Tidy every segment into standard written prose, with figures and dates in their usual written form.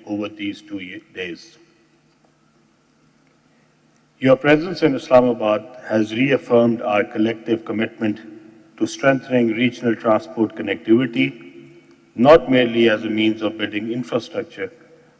over these 2 days. Your presence in Islamabad has reaffirmed our collective commitment to strengthening regional transport connectivity, not merely as a means of building infrastructure,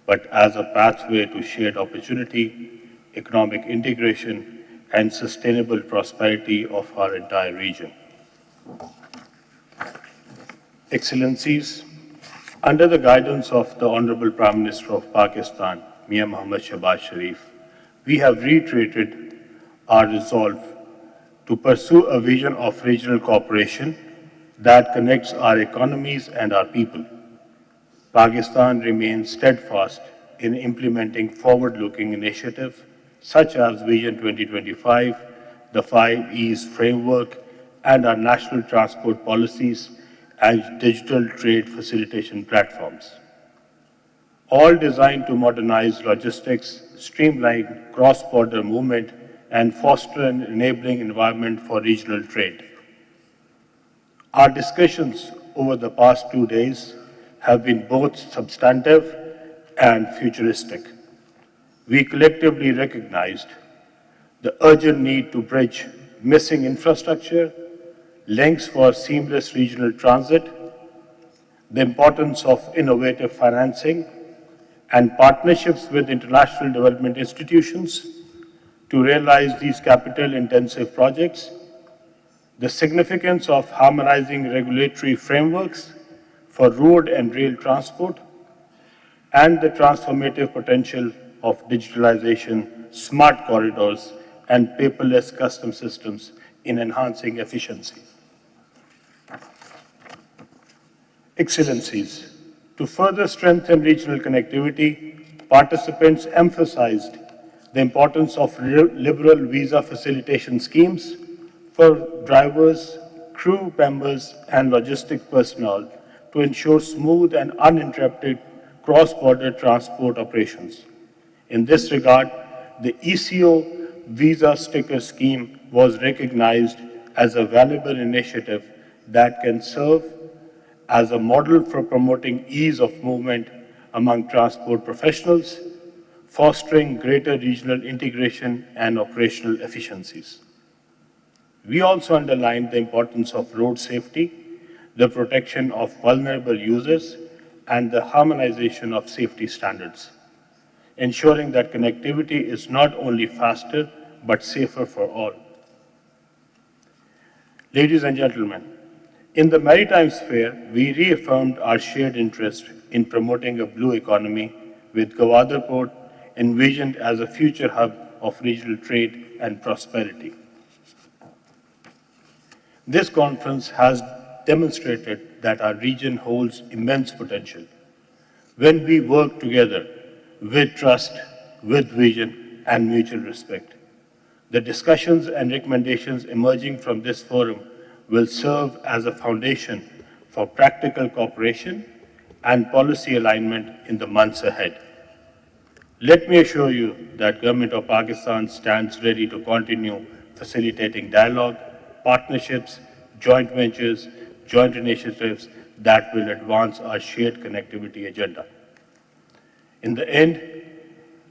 but as a pathway to shared opportunity, economic integration, and sustainable prosperity of our entire region. Excellencies, under the guidance of the Honorable Prime Minister of Pakistan, Mia Mohammad Shahbaz Sharif, we have reiterated our resolve to pursue a vision of regional cooperation that connects our economies and our people. Pakistan remains steadfast in implementing forward-looking initiatives such as Vision 2025, the 5 E's framework, and our national transport policies and digital trade facilitation platforms, all designed to modernize logistics, streamline cross-border movement, and foster an enabling environment for regional trade. Our discussions over the past 2 days have been both substantive and futuristic. We collectively recognized the urgent need to bridge missing infrastructure, links for seamless regional transit, the importance of innovative financing, and partnerships with international development institutions to realize these capital-intensive projects, the significance of harmonizing regulatory frameworks for road and rail transport, and the transformative potential of digitalization, smart corridors, and paperless custom systems in enhancing efficiency. Excellencies, to further strengthen regional connectivity, participants emphasized the importance of liberal visa facilitation schemes for drivers, crew members, and logistic personnel to ensure smooth and uninterrupted cross-border transport operations. In this regard, the ECO visa sticker scheme was recognized as a valuable initiative that can serve as a model for promoting ease of movement among transport professionals, fostering greater regional integration and operational efficiencies. We also underlined the importance of road safety, the protection of vulnerable users, and the harmonization of safety standards, ensuring that connectivity is not only faster but safer for all. Ladies and gentlemen, in the maritime sphere, we reaffirmed our shared interest in promoting a blue economy with Gwadar Port envisioned as a future hub of regional trade and prosperity. This conference has demonstrated that our region holds immense potential. When we work together with trust, with vision, and mutual respect, the discussions and recommendations emerging from this forum will serve as a foundation for practical cooperation and policy alignment in the months ahead. Let me assure you that Government of Pakistan stands ready to continue facilitating dialogue, partnerships, joint ventures, joint initiatives that will advance our shared connectivity agenda. In the end,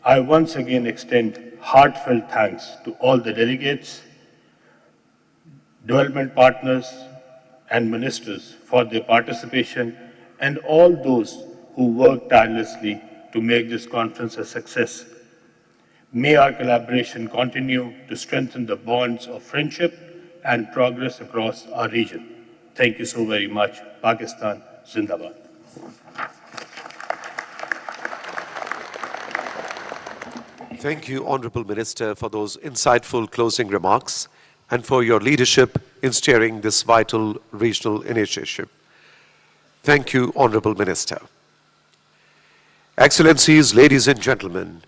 I once again extend heartfelt thanks to all the delegates, development partners, and ministers for their participation and all those who worked tirelessly to make this conference a success. May our collaboration continue to strengthen the bonds of friendship and progress across our region. Thank you so very much. Pakistan Zindabad. Thank you, Honorable Minister, for those insightful closing remarks and for your leadership in steering this vital regional initiative. Thank you, Honorable Minister. Excellencies, ladies and gentlemen,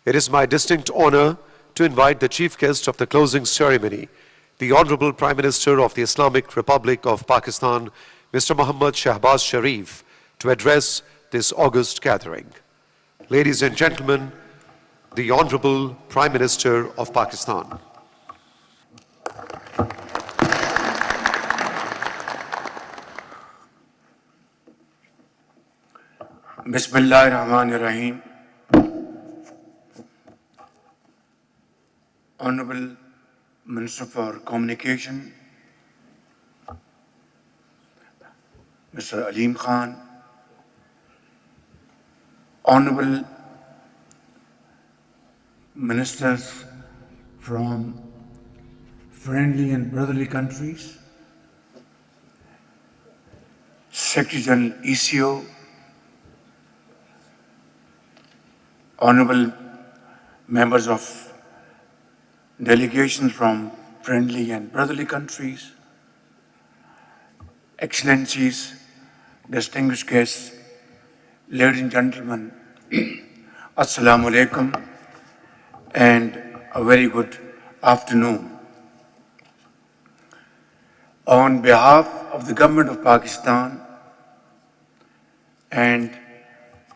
it is my distinct honor to invite the chief guest of the closing ceremony, the Honorable Prime Minister of the Islamic Republic of Pakistan, Mr. Mohammad Shahbaz Sharif, to address this august gathering. Ladies and gentlemen, the Honorable Prime Minister of Pakistan. Bismillahirrahmanirrahim. Honorable Minister for Communication, Mr. Aleem Khan, Honorable Ministers from friendly and brotherly countries, Secretary General ECO, Honorable members of delegations from friendly and brotherly countries, Excellencies, distinguished guests, ladies and gentlemen, Assalamu alaikum and a very good afternoon. On behalf of the government of Pakistan and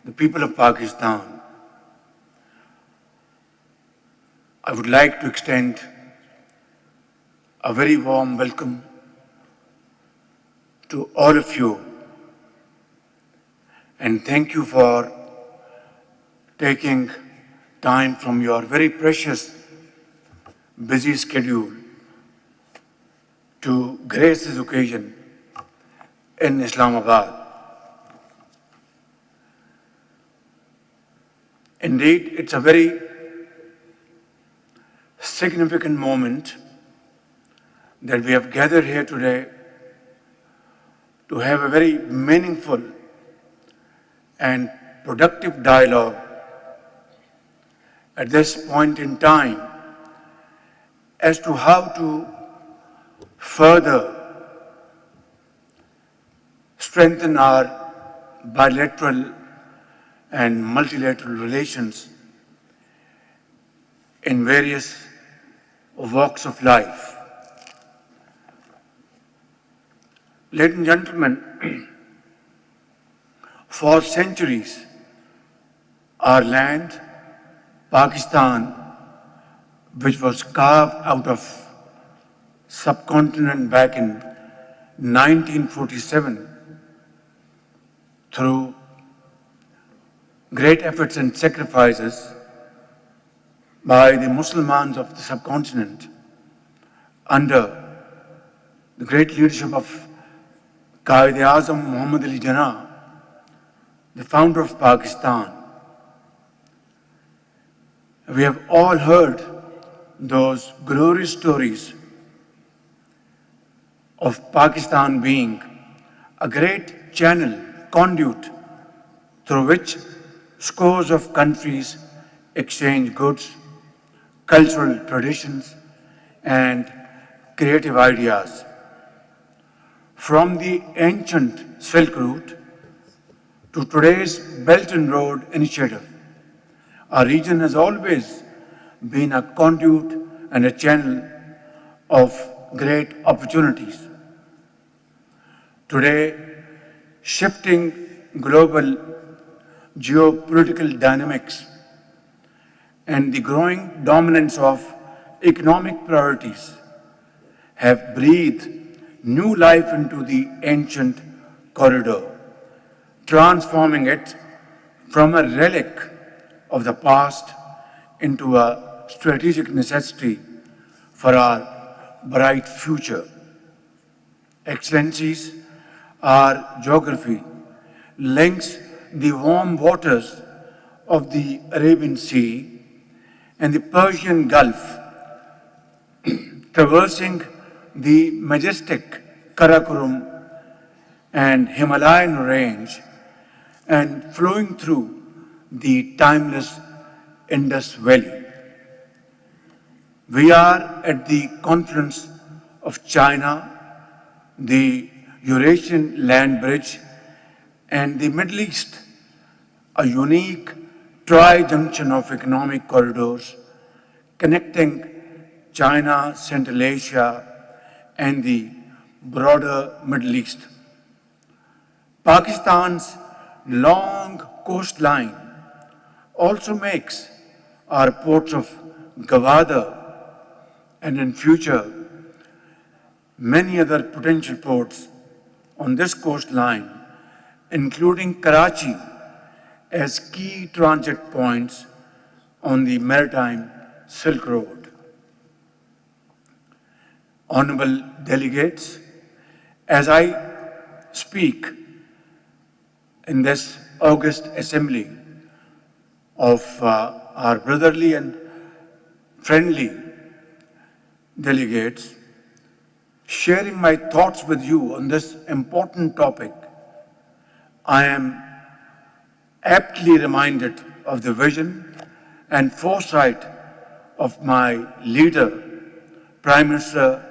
the people of Pakistan, I would like to extend a very warm welcome to all of you and thank you for taking time from your very precious busy schedule to grace this occasion in Islamabad. Indeed, it's a very significant moment that we have gathered here today to have a very meaningful and productive dialogue at this point in time as to how to further strengthen our bilateral and multilateral relations in various walks of life. Ladies and gentlemen, for centuries, our land, Pakistan, which was carved out of subcontinent back in 1947 through great efforts and sacrifices by the Muslims of the subcontinent under the great leadership of Quaid-e-Azam Muhammad Ali Jinnah, the founder of Pakistan. We have all heard those glorious stories of Pakistan being a great channel, conduit, through which scores of countries exchange goods, cultural traditions, and creative ideas. From the ancient Silk Route to today's Belt and Road Initiative, our region has always been a conduit and a channel of great opportunities. Today, shifting global geopolitical dynamics and the growing dominance of economic priorities have breathed new life into the ancient corridor, transforming it from a relic of the past into a strategic necessity for our bright future. Excellencies, our geography links the warm waters of the Arabian Sea and the Persian Gulf, traversing the majestic Karakoram and Himalayan range and flowing through the timeless Indus Valley. We are at the confluence of China, the Eurasian land bridge, and the Middle East, a unique tri-junction of economic corridors connecting China, Central Asia, and the broader Middle East. Pakistan's long coastline also makes our ports of Gwadar and in future many other potential ports on this coastline, including Karachi as key transit points on the maritime Silk Road. Honorable delegates, as I speak in this august assembly of our brotherly and friendly delegates, sharing my thoughts with you on this important topic, I am aptly reminded of the vision and foresight of my leader, Prime Minister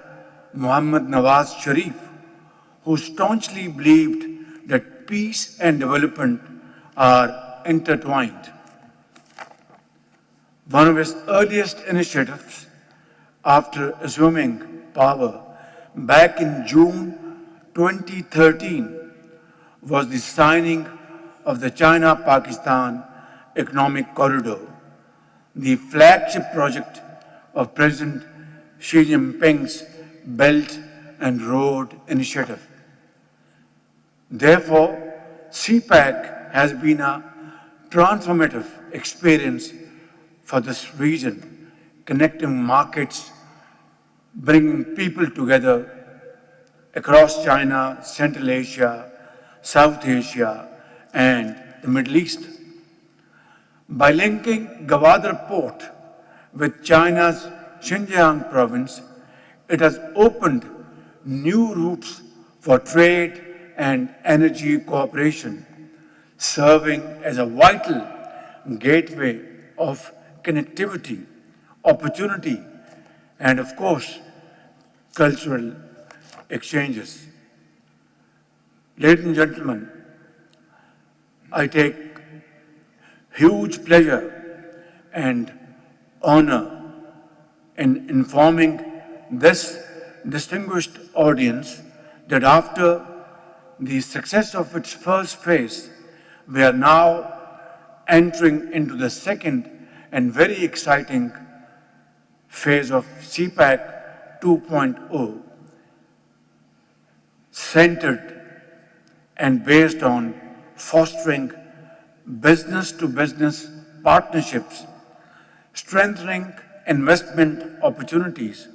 Mohammad Nawaz Sharif, who staunchly believed that peace and development are intertwined. One of his earliest initiatives after assuming power back in June 2013 was the signing of the China-Pakistan Economic Corridor, the flagship project of President Xi Jinping's Belt and Road Initiative. Therefore, CPAC has been a transformative experience for this region, connecting markets, bringing people together across China, Central Asia, South Asia, and the Middle East. By linking Gwadar port with China's Xinjiang province, it has opened new routes for trade and energy cooperation, serving as a vital gateway of connectivity, opportunity, and of course, cultural exchanges. Ladies and gentlemen, I take huge pleasure and honor in informing this distinguished audience that after the success of its first phase, we are now entering into the second and very exciting phase of CPAC 2.0, centered and based on fostering business-to-business partnerships, strengthening investment opportunities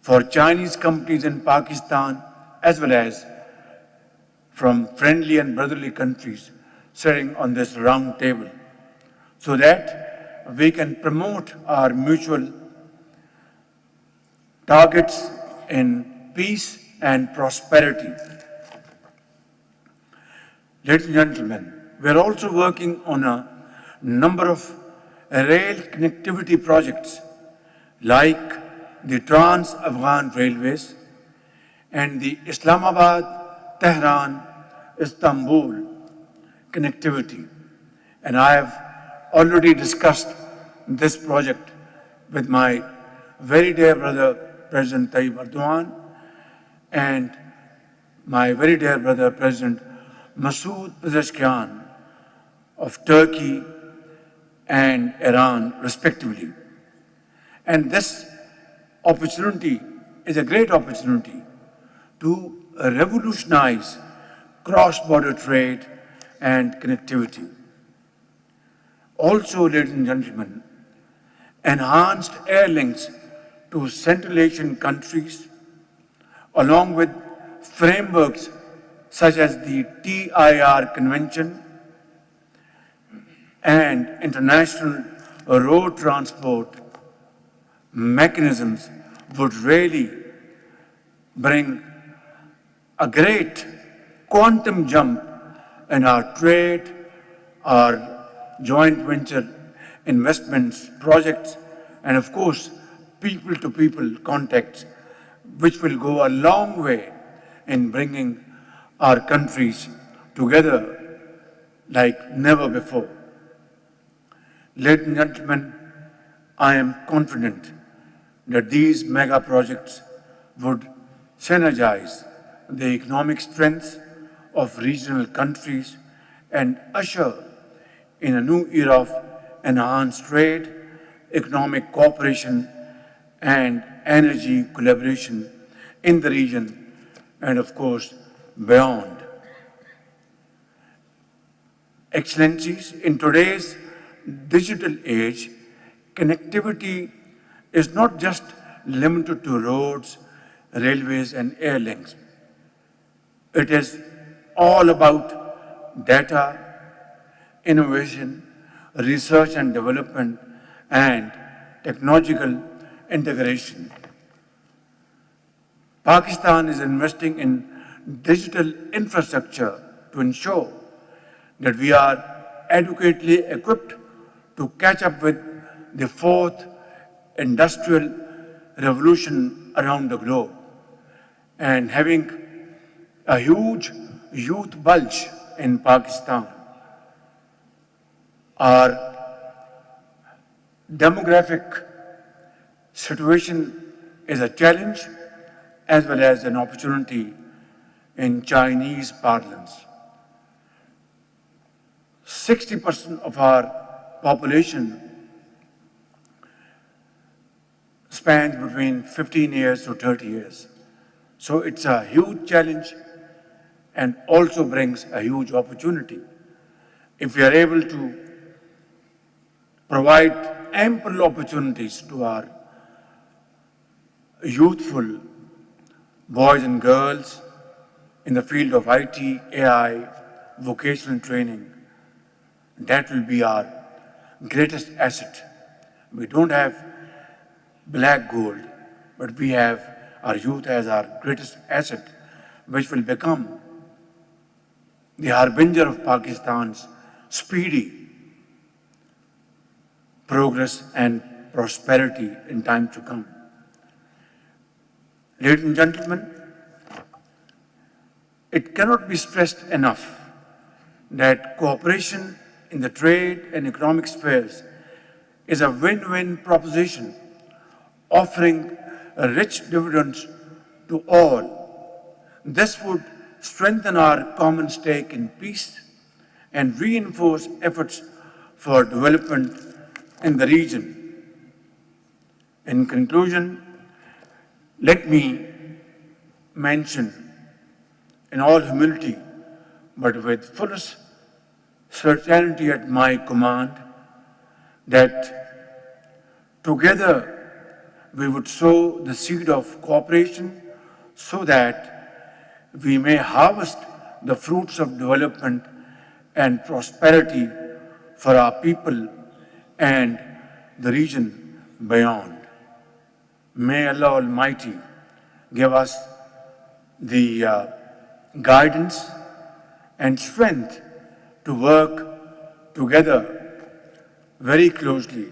for Chinese companies in Pakistan as well as from friendly and brotherly countries sitting on this round table, so that we can promote our mutual targets in peace and prosperity. Ladies and gentlemen, we are also working on a number of rail connectivity projects like the Trans-Afghan Railways and the Islamabad, Tehran, Istanbul connectivity. And I have already discussed this project with my very dear brother, President Tayyip Erdogan, and my very dear brother, President Masoud Pezeshkian of Turkey and Iran, respectively. And this opportunity is a great opportunity to revolutionize cross-border trade and connectivity. Also, ladies and gentlemen, enhanced air links to Central Asian countries, along with frameworks such as the TIR Convention and international road transport mechanisms would really bring a great quantum jump in our trade, our joint venture investments, projects, and of course, people-to-people contacts, which will go a long way in bringing our countries together like never before. Ladies and gentlemen, I am confident that these mega projects would synergize the economic strengths of regional countries and usher in a new era of enhanced trade, economic cooperation, and energy collaboration in the region and, of course, beyond. Excellencies, in today's digital age, connectivity is not just limited to roads, railways, and air links. It is all about data, innovation, research and development, and technological integration. Pakistan is investing in digital infrastructure to ensure that we are adequately equipped to catch up with the fourth industrial revolution around the globe. And having a huge youth bulge in Pakistan, our demographic situation is a challenge as well as an opportunity in Chinese parlance. 60% of our population spans between 15 years to 30 years. So it's a huge challenge and also brings a huge opportunity. If we are able to provide ample opportunities to our youthful boys and girls in the field of IT, AI, vocational training, that will be our greatest asset. We don't have black gold, but we have our youth as our greatest asset, which will become the harbinger of Pakistan's speedy progress and prosperity in time to come. Ladies and gentlemen, it cannot be stressed enough that cooperation in the trade and economic spheres is a win-win proposition, offering rich dividends to all. This would strengthen our common stake in peace and reinforce efforts for development in the region. In conclusion, let me mention in all humility, but with fullest certainty at my command, that together we would sow the seed of cooperation so that we may harvest the fruits of development and prosperity for our people and the region beyond. May Allah Almighty give us the guidance and strength to work together very closely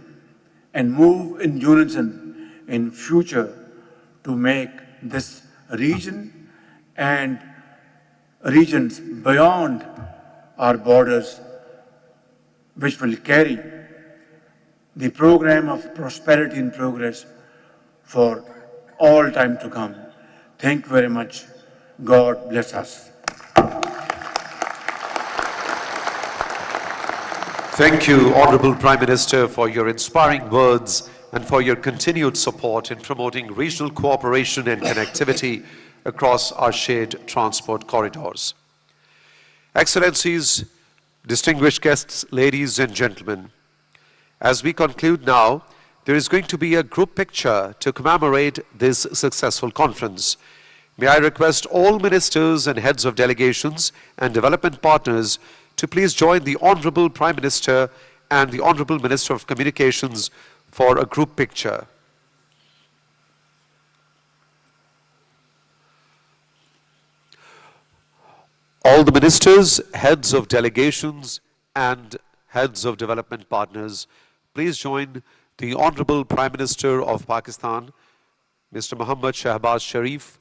and move in unison in future to make this region and regions beyond our borders, which will carry the program of prosperity and progress for all time to come. Thank you very much. God bless us. Thank you, Honorable Prime Minister, for your inspiring words and for your continued support in promoting regional cooperation and connectivity across our shared transport corridors. Excellencies, distinguished guests, ladies and gentlemen, as we conclude now, there is going to be a group picture to commemorate this successful conference. May I request all ministers and heads of delegations and development partners to please join the Honorable Prime Minister and the Honorable Minister of Communications for a group picture. All the ministers, heads of delegations and heads of development partners, please join the Honorable Prime Minister of Pakistan, Mr. Shahbaz Sharif,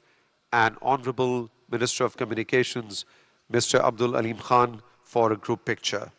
and Honorable Minister of Communications, Mr. Abdul Alim Khan, for a group picture.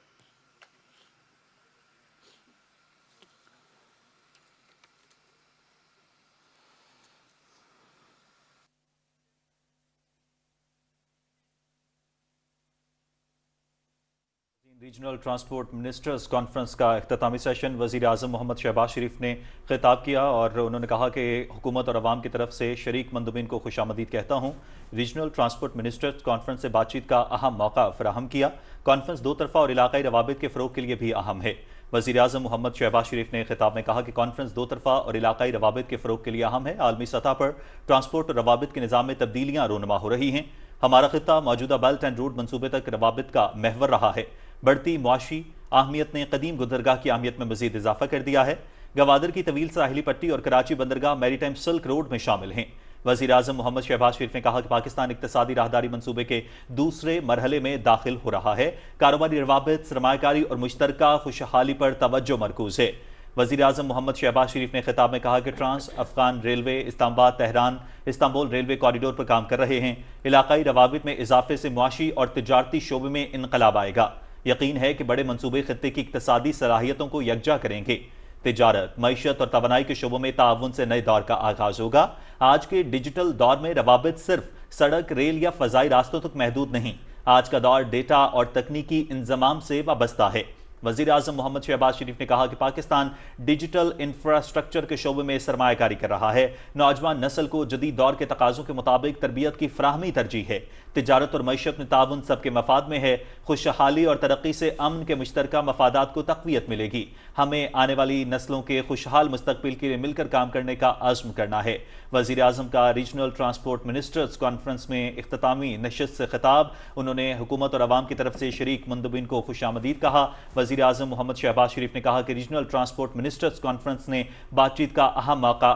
Regional transport ministers conference का इख्तितामी session वज़ीर आज़म मोहम्मद शहबाज शरीफ ने खिताब किया और उन्होंने कहा कि हुकूमत और अवाम की तरफ से शरीक मंदुबिन को खुशामदीद कहता हूँ। रीजनल ट्रांसपोर्ट मिनिस्टर्स कॉन्फ्रेंस से बातचीत का अहम मौका फराहम किया। कॉन्फ्रेंस दो तरफा और इलाकाई रवाबित के फ़रोग के लिए भी अहम है। वज़ीर आज़म मोहम्मद शहबाज शरीफ ने खिताब में कहा कि कॉन्फ्रेंस दो तरफा और इलाकाई रवाबित के फ़रोग के लिए अहम है। आलमी सतह पर ट्रांसपोर्ट और रवाबित के निज़ाम में तब्दीलियाँ रूनुमा हो रही हैं। हमारा खित्ता मौजूदा बेल्ट एंड रोड मनसूबे तक रवाबित का महवर रहा है। बढ़ती मुआशी अहमियत ने कदीम गुजरगाह की अहमियत में मजीद इजाफा कर दिया है। गवादर की तवील साहिली पट्टी और कराची बंदरगाह मैरीटाइम सिल्क रोड में शामिल हैं। वज़ीर आज़म मोहम्मद शहबाज शरीफ ने कहा कि पाकिस्तान इक्तिसादी राहदारी मनसूबे के दूसरे मरहले में दाखिल हो रहा है। कारोबारी रवाबित, सरमायाकारी और मुश्तरका खुशहाली पर तवज्जो मरकूज है। वज़ीर आज़म मोहम्मद शहबाज शरीफ ने खिताब में कहा कि trans Afghan railway Islamabad Tehran Istanbul railway corridor पर काम कर रहे हैं। इलाकाई रवाबित में इजाफे से मुआशी और तिजारती शोबे में इनकलाब आएगा। यकीन है कि बड़े मनसूबे खित्ते की इक्तिसादी सलाहियतों को यकजा करेंगे। तिजारत, मईशत और तवानाई के शोबों में ताउन से नए दौर का आगाज होगा। आज के डिजिटल दौर में रवाबित सिर्फ सड़क, रेल या फजाई रास्तों तक महदूद नहीं। आज का दौर डेटा और तकनीकी इंजमाम से वाबस्ता है। वज़ीर आज़म मोहम्मद शहबाज शरीफ ने कहा कि पाकिस्तान डिजिटल इंफ्रास्ट्रक्चर के शोबे में सरमायाकारी कर रहा है। नौजवान नस्ल को जदीद दौर के तकाज़ों के मुताबिक तरबियत की फराहमी तरजीह है। तिजारत और मईशत में ताउन सबके मफाद में है। खुशहाली और तरक्की से अमन के मुश्तरका मफादात को तक़वियत मिलेगी। हमें आने वाली नस्लों के खुशहाल मुस्तकबिल के लिए मिलकर काम करने का अज़्म करना है। वज़ीर आज़म का रीजनल ट्रांसपोर्ट मिनिस्टर्स कॉन्फ्रेंस में इख्तितामी नशिस्त से खिताब। उन्होंने हुकूमत और अवाम की तरफ से शरीक मंदुबिन को खुशामदीद कहा। वज़ीर आज़म मोहम्मद शहबाज शरीफ ने कहा कि रीजनल ट्रांसपोर्ट मिनिस्टर्स कॉन्फ्रेंस ने बातचीत का अहम मौका